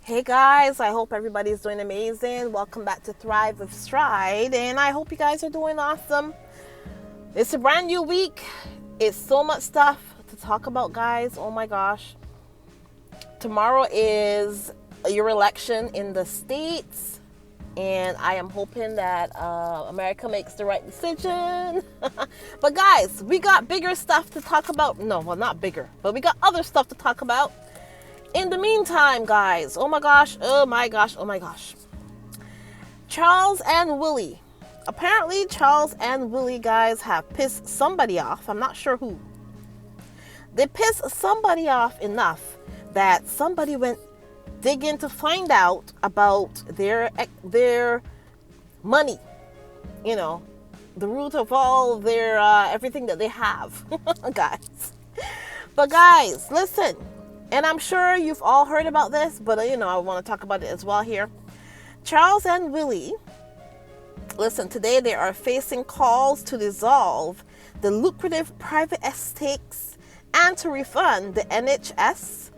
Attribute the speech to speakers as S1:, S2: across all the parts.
S1: Hey guys, I hope everybody's doing amazing. Welcome back to Thrive with Stride, and I hope you guys are doing awesome. It's a brand new week. It's so much stuff to talk about, guys. Oh my gosh. Tomorrow is your election in the States, and I am hoping that America makes the right decision. But guys, we got bigger stuff to talk about. No, well, not bigger, but we got other stuff to talk about. In the meantime, guys, oh my gosh. Charles and Willie. Apparently, Charles and Willie, guys, have pissed somebody off. I'm not sure who. They pissed somebody off enough that somebody went digging to find out about their money. You know, the root of all their everything that they have, guys. But guys, listen. And I'm sure you've all heard about this, but I want to talk about it as well here. Charles and Willie, listen, today they are facing calls to dissolve the lucrative private estates and to refund the NHS.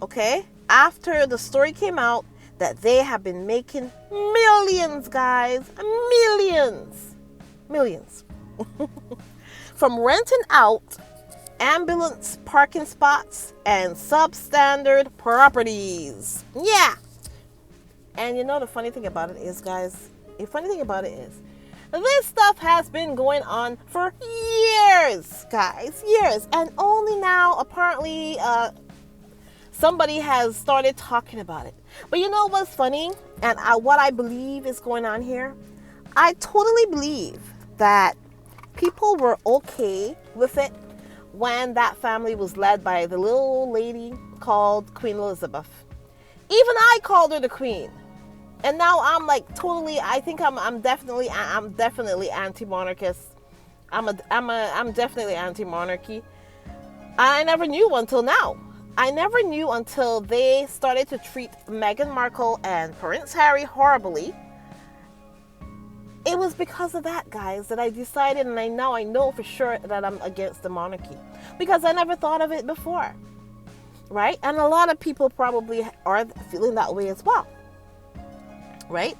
S1: Okay? After the story came out that they have been making millions, guys. Millions. From renting out ambulance parking spots and substandard properties. Yeah. And the funny thing about it is, guys, this stuff has been going on for years, guys, years. And only now, apparently, somebody has started talking about it. But you know what's funny? And what I believe is going on here? I totally believe that people were okay with it when that family was led by the little lady called Queen Elizabeth. Even I called her the Queen. And now I'm like totally, I think I'm definitely anti-monarchist. I'm definitely anti-monarchy. I never knew until now. I never knew until they started to treat Meghan Markle and Prince Harry horribly. It was because of that, guys, that I decided, and I know for sure that I'm against the monarchy. Because I never thought of it before. Right? And a lot of people probably are feeling that way as well. Right?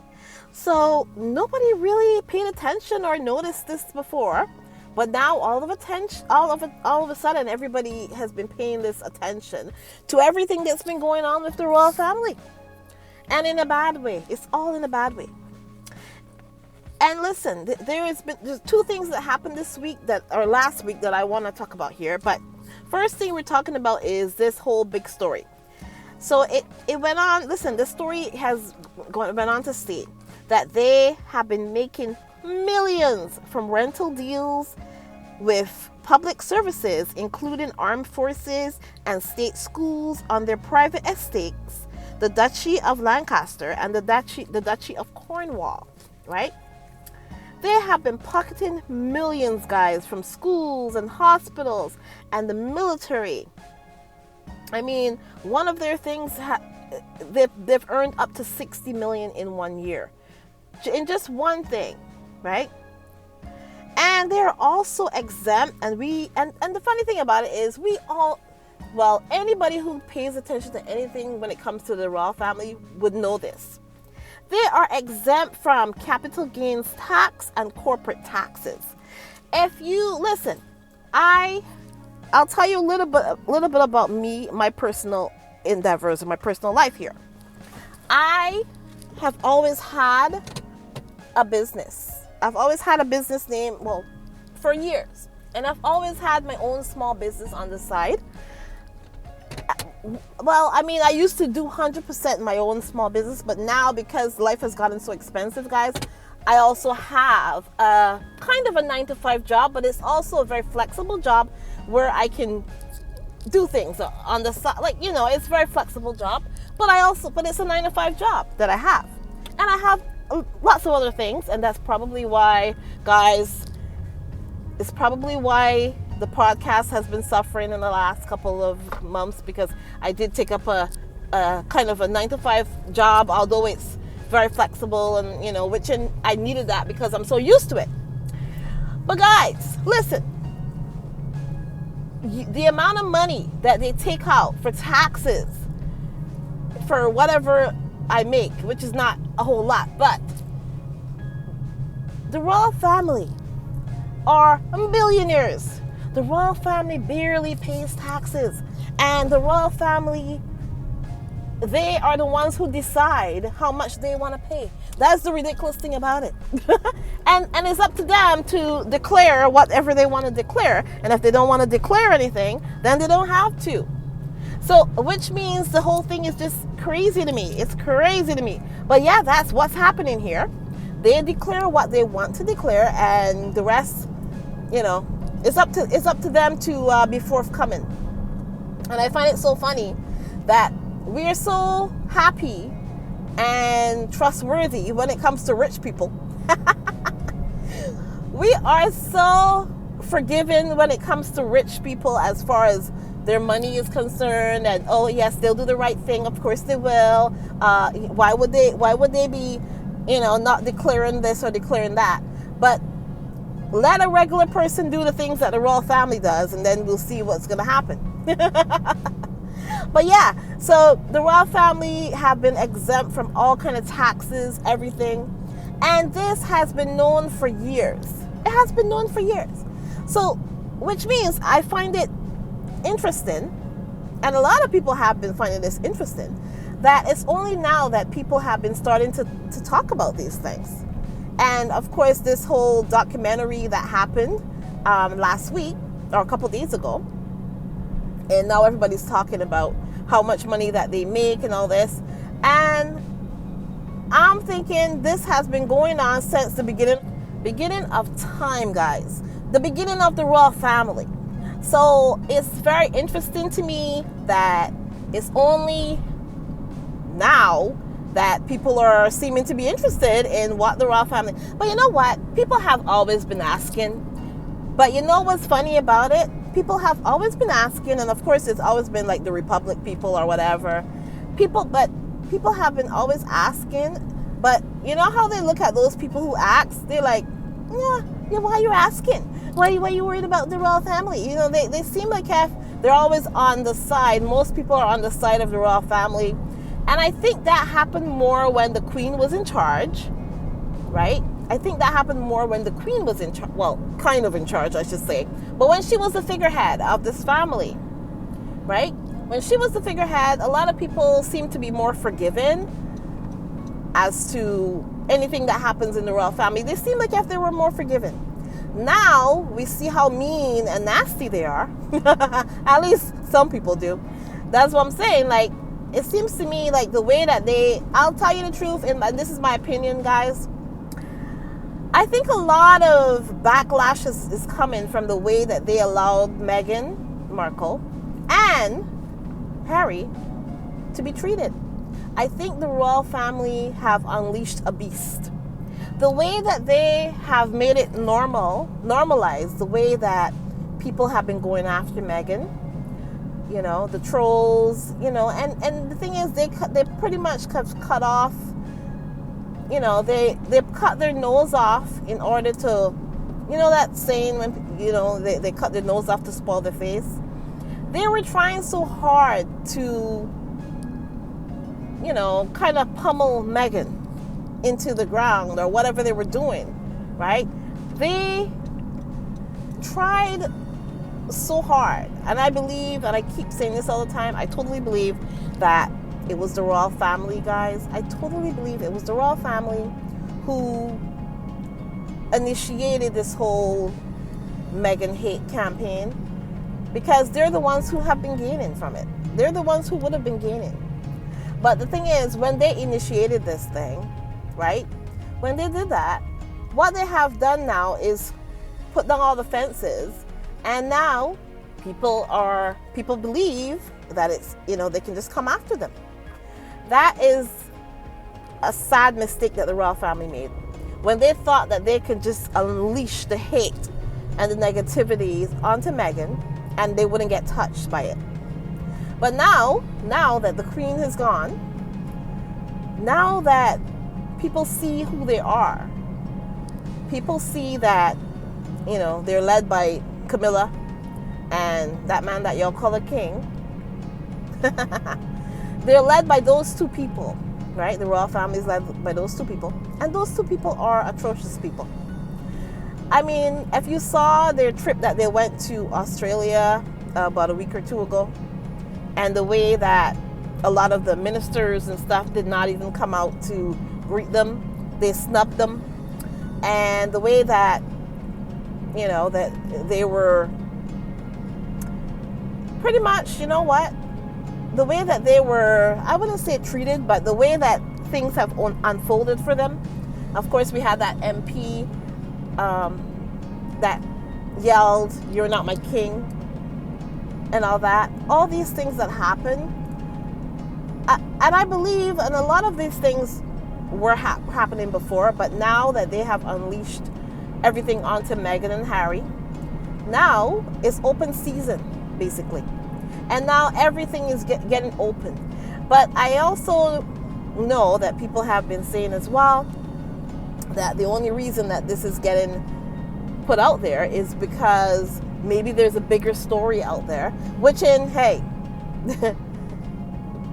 S1: So nobody really paid attention or noticed this before. But now all of a sudden everybody has been paying this attention to everything that's been going on with the royal family. And in a bad way. It's all in a bad way. And listen, there's two things that happened last week that I want to talk about here. But first thing we're talking about is this whole big story. So it went on. Listen, this story went on to state that they have been making millions from rental deals with public services, including armed forces and state schools, on their private estates, the Duchy of Lancaster and the Duchy of Cornwall. Right? They have been pocketing millions, guys, from schools and hospitals and the military. I mean, one of their things, they've earned up to $60 million in 1 year. In just one thing, right? And they're also exempt, and the funny thing about it is anybody who pays attention to anything when it comes to the royal family would know this. They are exempt from capital gains tax and corporate taxes. If you listen, I'll tell you a little bit about me, my personal endeavors, and my personal life here. I have always had a business. I've always had a business name, for years. And I've always had my own small business on the side. Well, I mean, I used to do 100% my own small business, but now because life has gotten so expensive, guys, I also have a kind of a 9-to-5 job, but it's also a very flexible job where I can do things on the side. It's a very flexible job, but it's a 9-to-5 job that I have. And I have lots of other things, and that's probably why, guys, it's probably why the podcast has been suffering in the last couple of months, because I did take up a kind of a 9-to-5 job, although it's very flexible, and which I needed that because I'm so used to it. But guys, listen, the amount of money that they take out for taxes for whatever I make, which is not a whole lot. But the royal family are billionaires. The royal family barely pays taxes. And the royal family, they are the ones who decide how much they want to pay. That's the ridiculous thing about it. and it's up to them to declare whatever they want to declare. And if they don't want to declare anything, then they don't have to. So, which means the whole thing is just crazy to me. It's crazy to me. But yeah, that's what's happening here. They declare what they want to declare, and the rest, it's up to them to be forthcoming. And I find it so funny that we are so happy and trustworthy when it comes to rich people. We are so forgiving when it comes to rich people as far as their money is concerned, and oh yes, they'll do the right thing. Of course they will. Why would they be, not declaring this or declaring that? But let a regular person do the things that the royal family does, and then we'll see what's going to happen. But yeah, so the royal family have been exempt from all kind of taxes, everything. And this has been known for years. It has been known for years. So, which means I find it interesting, and a lot of people have been finding this interesting, that it's only now that people have been starting to talk about these things. And of course, this whole documentary that happened last week, or a couple days ago, and now everybody's talking about how much money that they make and all this. And I'm thinking this has been going on since the beginning of time, guys. The beginning of the royal family. So it's very interesting to me that it's only now that people are seeming to be interested in what the royal family. But you know what? People have always been asking. But you know what's funny about it? People have always been asking, and of course it's always been like the Republic people or whatever. People have been always asking. But you know how they look at those people who ask? They're like, yeah, why are you asking? Why are you worried about the royal family? They seem like they're always on the side. Most people are on the side of the royal family. And I think that happened more when the Queen was in charge, right? I think that happened more when the Queen was in charge. Well, kind of in charge, I should say. But when she was the figurehead of this family, right? When she was the figurehead, a lot of people seem to be more forgiving as to anything that happens in the royal family. They seem like if they were more forgiving. Now we see how mean and nasty they are. At least some people do. That's what I'm saying. Like, it seems to me like the way that I'll tell you the truth, and this is my opinion, guys. I think a lot of backlash is coming from the way that they allowed Meghan Markle and Harry to be treated. I think the royal family have unleashed a beast. The way that they have made it normalized, the way that people have been going after Meghan, the trolls, and the thing is, they pretty much have cut off, they cut their nose off in order to, that saying when, they cut their nose off to spoil their face. They were trying so hard to, kind of pummel Meghan into the ground or whatever they were doing, right? They tried so hard, and I believe, and I keep saying this all the time, I totally believe that it was the royal family, guys. I totally believe it was the royal family who initiated this whole Meghan hate campaign, because they're the ones who have been gaining from it. They're the ones who would have been gaining. But the thing is, when they initiated this thing, right? When they did that, what they have done now is put down all the fences, and now people believe that it's, they can just come after them. That is a sad mistake that the royal family made. When they thought that they could just unleash the hate and the negativities onto Meghan and they wouldn't get touched by it. But now that the Queen has gone, now that people see who they are, people see that, they're led by Camilla and that man that y'all call a king. they're led by those two people, right? The royal family is led by those two people, and those two people are atrocious people. I mean, if you saw their trip that they went to Australia about a week or two ago, and the way that a lot of the ministers and stuff did not even come out to greet them, they snubbed them, and the way that, you know, that they were pretty much, you know what, the way that they were, I wouldn't say treated, but the way that things have unfolded for them. Of course, we had that MP that yelled, "You're not my king," and all that. All these things that happen. And I believe, and a lot of these things were happening before, but now that they have unleashed everything onto Meghan and Harry, now it's open season, basically. And now everything is getting open. But I also know that people have been saying as well that the only reason that this is getting put out there is because maybe there's a bigger story out there, which hey,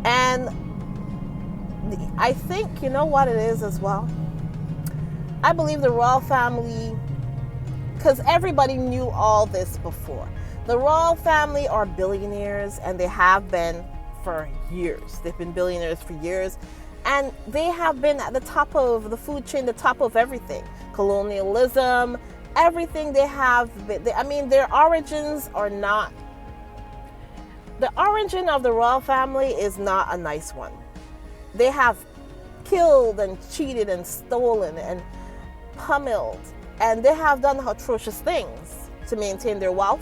S1: and I think, you know what it is as well? I believe the royal family, because everybody knew all this before. The royal family are billionaires, and they have been for years. They've been billionaires for years, and they have been at the top of the food chain, the top of everything. Colonialism, everything they have been. I mean, their origins are not, the origin of the royal family is not a nice one. They have killed and cheated and stolen and pummeled, and they have done atrocious things to maintain their wealth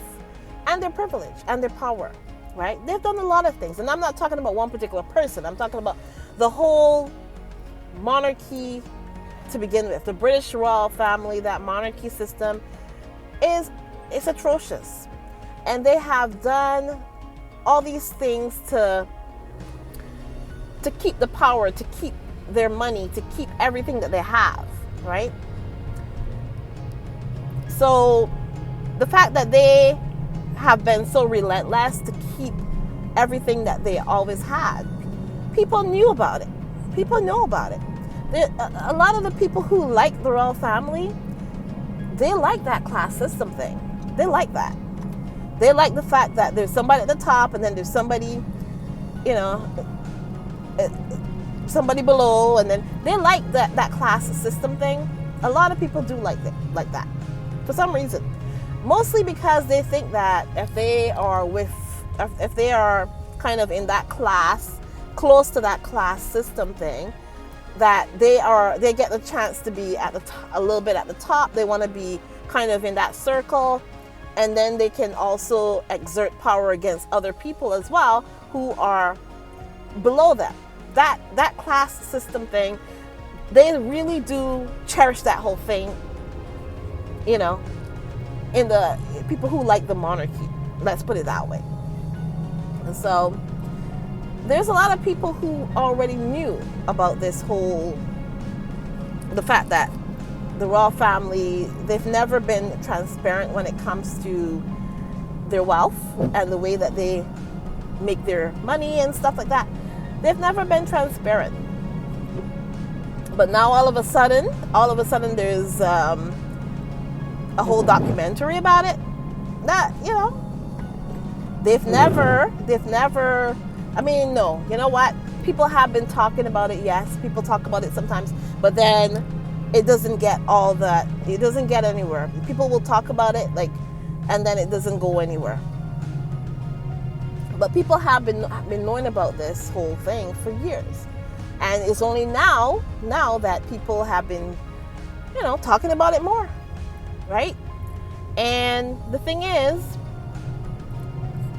S1: and their privilege and their power, right? They've done a lot of things, and I'm not talking about one particular person. I'm talking about the whole monarchy to begin with. The British royal family, that monarchy system is atrocious, and they have done all these things to keep the power, to keep their money, to keep everything that they have, right? So the fact that they have been so relentless to keep everything that they always had, people knew about it. People know about it. A lot of the people who like the royal family, they like that class system thing. They like that. They like the fact that there's somebody at the top, and then there's somebody, you know, somebody below, and then they like that class system thing. A lot of people do like that for some reason, mostly because they think that if they are kind of in that class, close to that class system thing, that they get the chance to be at the a little bit at the top. They want to be kind of in that circle, and then they can also exert power against other people as well who are below them. That class system thing, they really do cherish that whole thing, you know, in the people who like the monarchy. Let's put it that way. And so there's a lot of people who already knew about this whole, the fact that the royal family, they've never been transparent when it comes to their wealth and the way that they make their money and stuff like that. They've never been transparent. But now all of a sudden there's a whole documentary about it. That, you know, they've never, I mean, no, you know what? People have been talking about it, yes. People talk about it sometimes, but then it doesn't get all that, it doesn't get anywhere. People will talk about it, like, and then it doesn't go anywhere. But people have been knowing about this whole thing for years. And it's only now that people have been, you know, talking about it more, right? And the thing is,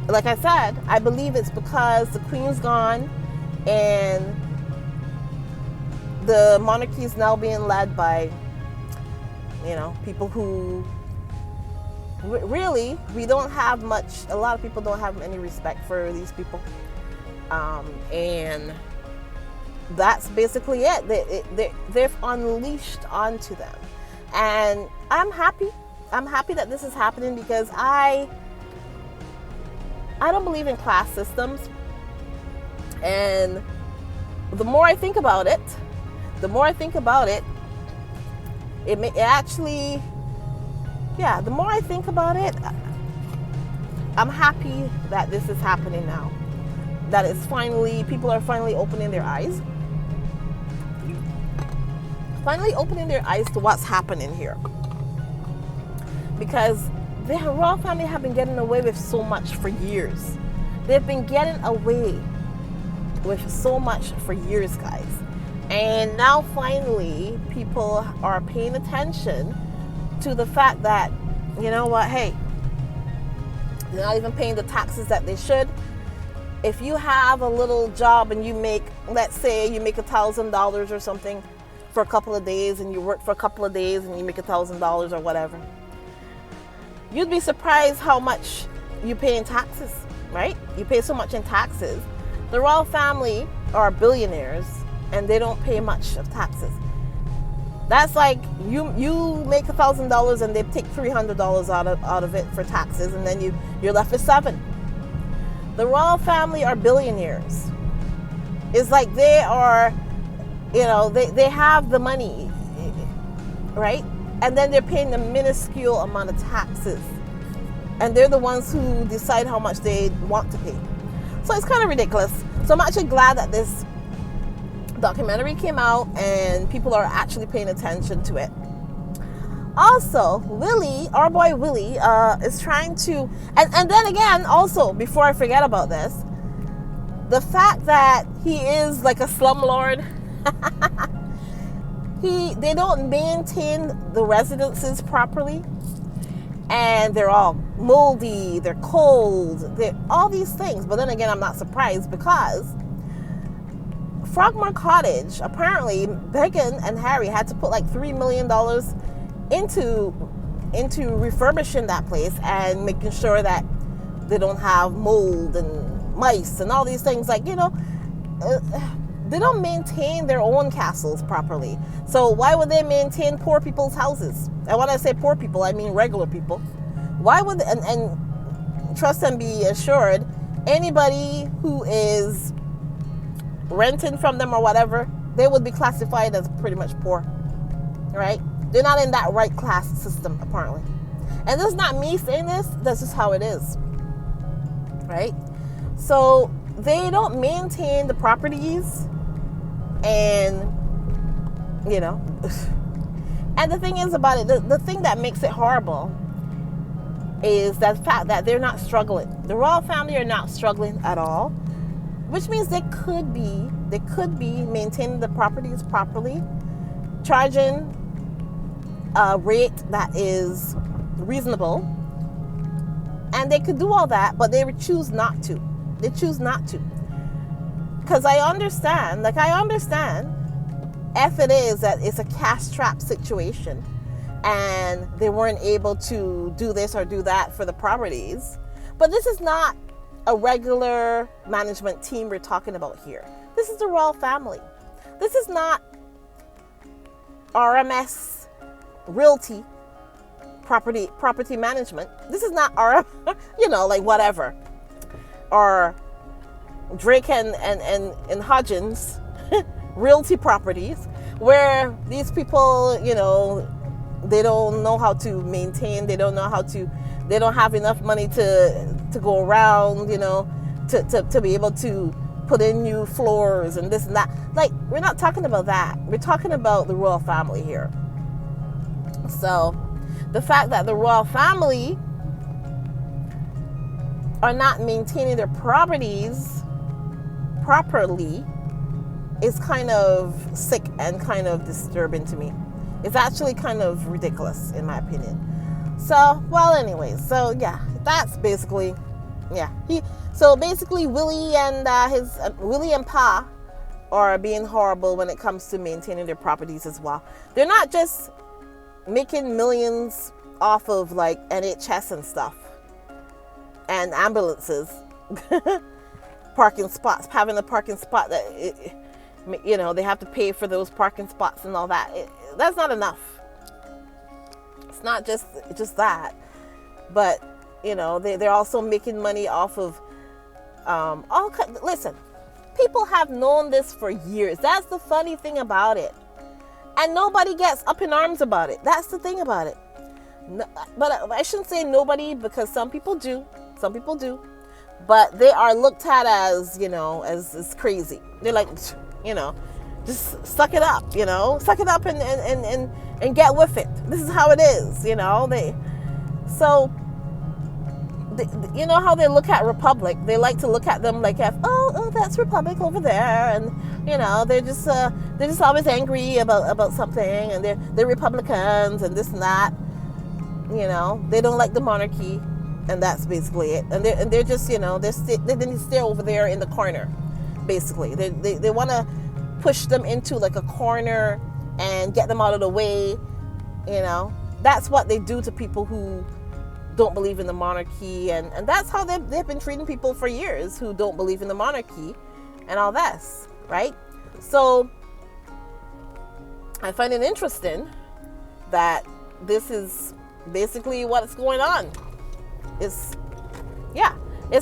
S1: like I said, I believe it's because the Queen's gone and the monarchy is now being led by, you know, people who really, we don't have much, a lot of people don't have any respect for these people. And that's basically it. They've unleashed onto them. And I'm happy that this is happening, because I don't believe in class systems. And the more I think about it, it actually, yeah, the more I think about it, I'm happy that this is happening now. That it's finally, people are finally opening their eyes. Finally opening their eyes to what's happening here. Because the royal family have been getting away with so much for years. They've been getting away with so much for years, guys. And now finally people are paying attention to the fact that, you know what, hey, they're not even paying the taxes that they should. If you have a little job and you make, let's say you make $1,000 or something for a couple of days, and you work for a couple of days and you make $1,000 or whatever, you'd be surprised how much you pay in taxes, right? You pay so much in taxes. The royal family are billionaires and they don't pay much of taxes. That's like you make $1,000 and they take $300 out of it for taxes, and then you're left with $7. The royal family are billionaires. It's like they are, you know, they have the money, right? And then they're paying a minuscule amount of taxes. And they're the ones who decide how much they want to pay. So it's kind of ridiculous. So I'm actually glad that this documentary came out and people are actually paying attention to it. Also, Willy, our boy Willy, is trying to, and then again, also, before I forget about this, the fact that he is like a slumlord, they don't maintain the residences properly, and they're all moldy, they're cold, they're all these things. But then again, I'm not surprised, because Frogmore Cottage, apparently Meghan and Harry had to put like $3 million into refurbishing that place and making sure that they don't have mold and mice and all these things. Like, you know, they don't maintain their own castles properly. So why would they maintain poor people's houses? And when I say poor people, I mean regular people. Why would, and trust and be assured, anybody who is renting from them or whatever, they would be classified as pretty much poor, right? They're not in that right class system, apparently. And this is not me saying this, that's just how it is, right? So they don't maintain the properties, and, you know, and the thing is about it, the thing that makes it horrible is the fact that they're not struggling. The royal family are not struggling at all, which means they could be maintaining the properties properly, charging a rate that is reasonable, and they could do all that, but they would choose not to. They choose not to. Because I understand if it is that it's a cash trap situation and they weren't able to do this or do that for the properties. But this is not a regular management team we're talking about here. This is the royal family. This is not RMS Realty property management. This is not our, you know, like whatever, or Drake and Hodgins Realty Properties, where these people, you know, they don't know how to maintain, they don't have enough money to go around, you know, to be able to put in new floors and this and that. Like, we're not talking about that. We're talking about the royal family here. So the fact that the royal family are not maintaining their properties properly is kind of sick and kind of disturbing to me. It's actually kind of ridiculous, in my opinion. So, well, anyways, so yeah, that's basically, yeah. So basically, Willy and Willy&Pa are being horrible when it comes to maintaining their properties as well. They're not just making millions off of like NHS and stuff and ambulances, parking spots, having a parking spot that, you know, they have to pay for those parking spots and all that. That's not enough. It's not just that, but you know, they're also making money off of listen, people have known this for years. That's the funny thing about it. And nobody gets up in arms about it. That's the thing about it. No, but I shouldn't say nobody, because some people do. Some people do. But they are looked at as, as crazy. They're like, just suck it up, suck it up and get with it. This is how it is, you know how they look at Republic? They like to look at them like, oh, that's Republic over there, and they're just always angry about something, and they're Republicans and this and that. They don't like the monarchy, and that's basically it. And they're just they stay over there in the corner, basically. They want to push them into like a corner and get them out of the way. That's what they do to people who don't believe in the monarchy, and that's how they've been treating people for years who don't believe in the monarchy and all this, right? So I find it interesting that this is basically what's going on. It's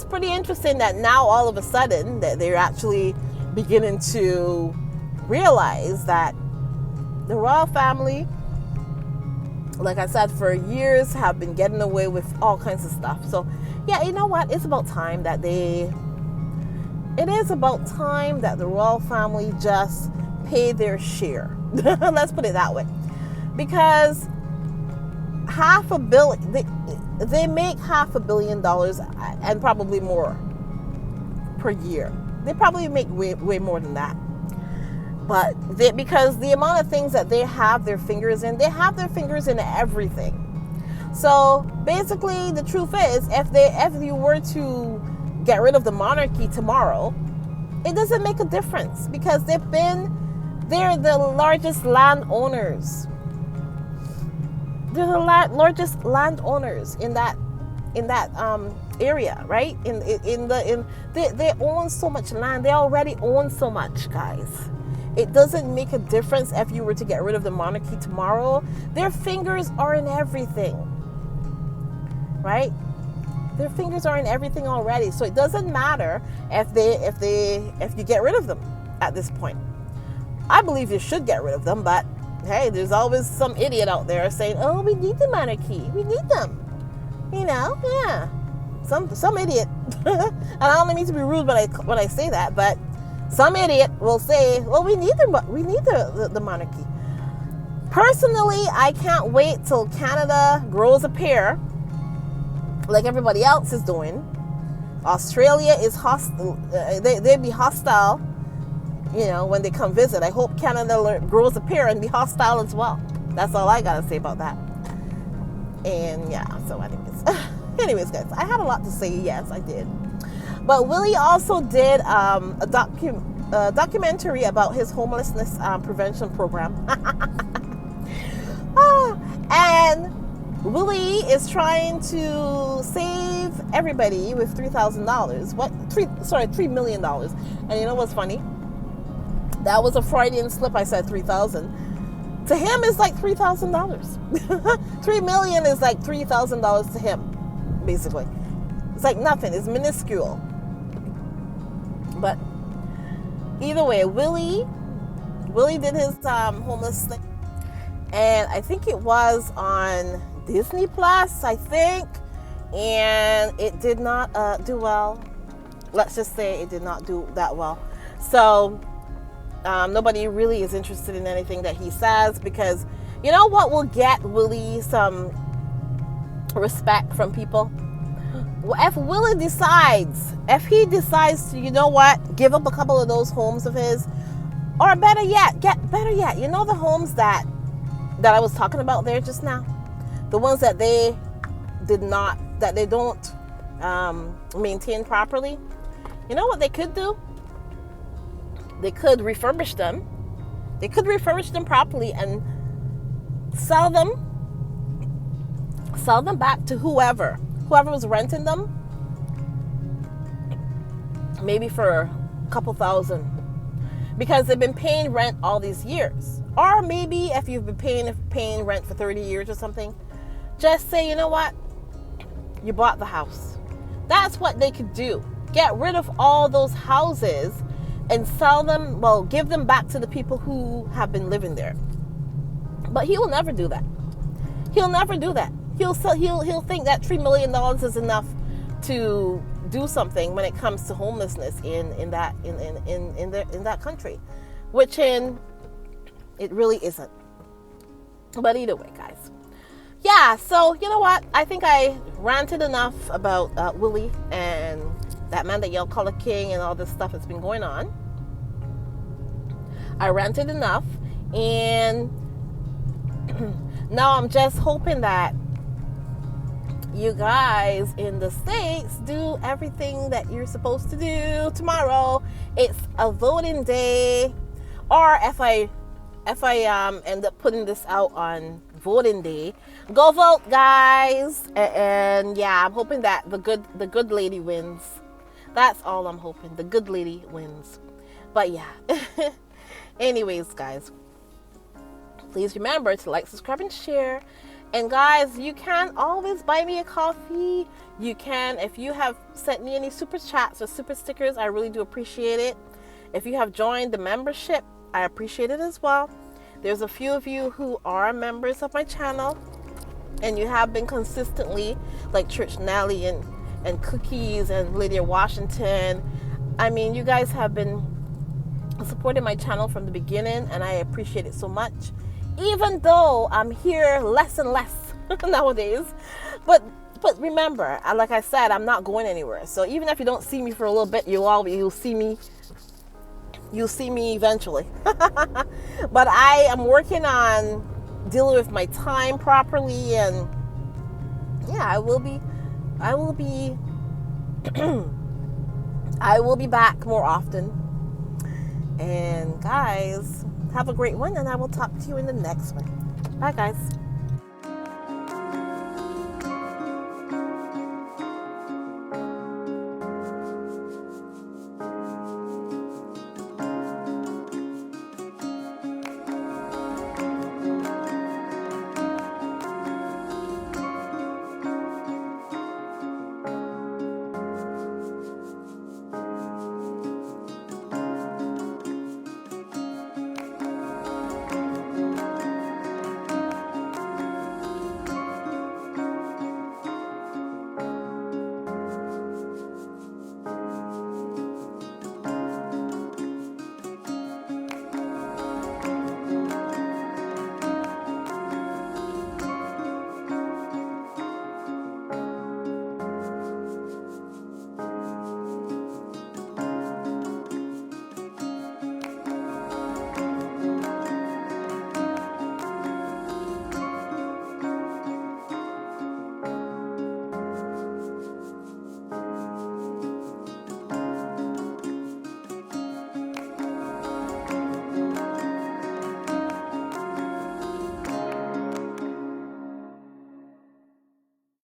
S1: pretty interesting that now all of a sudden that they're actually beginning to realize that the royal family, like I said, for years have been getting away with all kinds of stuff. So yeah, you know what? It's about time that the royal family just pay their share. Let's put it that way. Because they make $500 million and probably more per year. They probably make way more than that. But because the amount of things that they have their fingers in, they have their fingers in everything. So basically, the truth is, if you were to get rid of the monarchy tomorrow, it doesn't make a difference, because they're the largest landowners. They're the largest landowners in that area, right? They own so much land. They already own so much, guys. It doesn't make a difference if you were to get rid of the monarchy tomorrow. Their fingers are in everything, right? Their fingers are in everything already. So it doesn't matter if you get rid of them at this point. I believe you should get rid of them, but hey, there's always some idiot out there saying, "Oh, we need the monarchy. We need them." Yeah. Some idiot. And I don't mean to be rude when I say that, but some idiot will say, "Well, we need the monarchy." Personally, I can't wait till Canada grows a pair, like everybody else is doing. Australia is hostile. They'd be hostile, when they come visit. I hope Canada grows a pair and be hostile as well. That's all I gotta say about that. And yeah, so anyways, guys, I had a lot to say. Yes, I did. But Willie also did a documentary about his homelessness prevention program. And Willie is trying to save everybody with $3,000. $3 million. And you know what's funny? That was a Freudian slip. I said 3,000. To him, it's like $3,000. $3 million is like $3,000 to him, basically. It's like nothing. It's minuscule. But either way, Willie did his homeless thing, and I think it was on Disney Plus, I think, and it did not do well. Let's just say it did not do that well. So nobody really is interested in anything that he says, because you know what will get Willie some respect from people? If Willie decides to, you know what, give up a couple of those homes of his, or better yet, you know the homes that I was talking about there just now, the ones that they don't maintain properly. You know what they could do? They could refurbish them. They could refurbish them properly and sell them back to whoever was renting them, maybe for a couple thousand, because they've been paying rent all these years. Or maybe if you've been paying rent for 30 years or something, just say, you know what, you bought the house. That's what they could do. Get rid of all those houses and sell them, well, give them back to the people who have been living there. But he will never do that. He'll never do that. He'll think that $3 million is enough to do something when it comes to homelessness in that country, which it really isn't. But either way, guys. Yeah, so you know what? I think I ranted enough about Willie and that man that y'all call a king and all this stuff that's been going on. I ranted enough, and now I'm just hoping that you guys in the States do everything that you're supposed to do tomorrow. It's a voting day, or if I end up putting this out on voting day, go vote, guys. And yeah, I'm hoping that the good lady wins. That's all I'm hoping. The good lady wins. But yeah. Anyways, guys, please remember to like, subscribe, and share. And guys, you can always buy me a coffee. You can, if you have sent me any super chats or super stickers, I really do appreciate it. If you have joined the membership, I appreciate it as well. There's a few of you who are members of my channel, and you have been consistently, like Church Nelly and Cookies and Lydia Washington. I mean, you guys have been supporting my channel from the beginning, and I appreciate it so much. Even though I'm here less and less nowadays, but remember, like I said, I'm not going anywhere. So even if you don't see me for a little bit, you'll see me eventually. But I am working on dealing with my time properly, and yeah, I will be I will be back more often. And guys, have a great one, and I will talk to you in the next one. Bye, guys.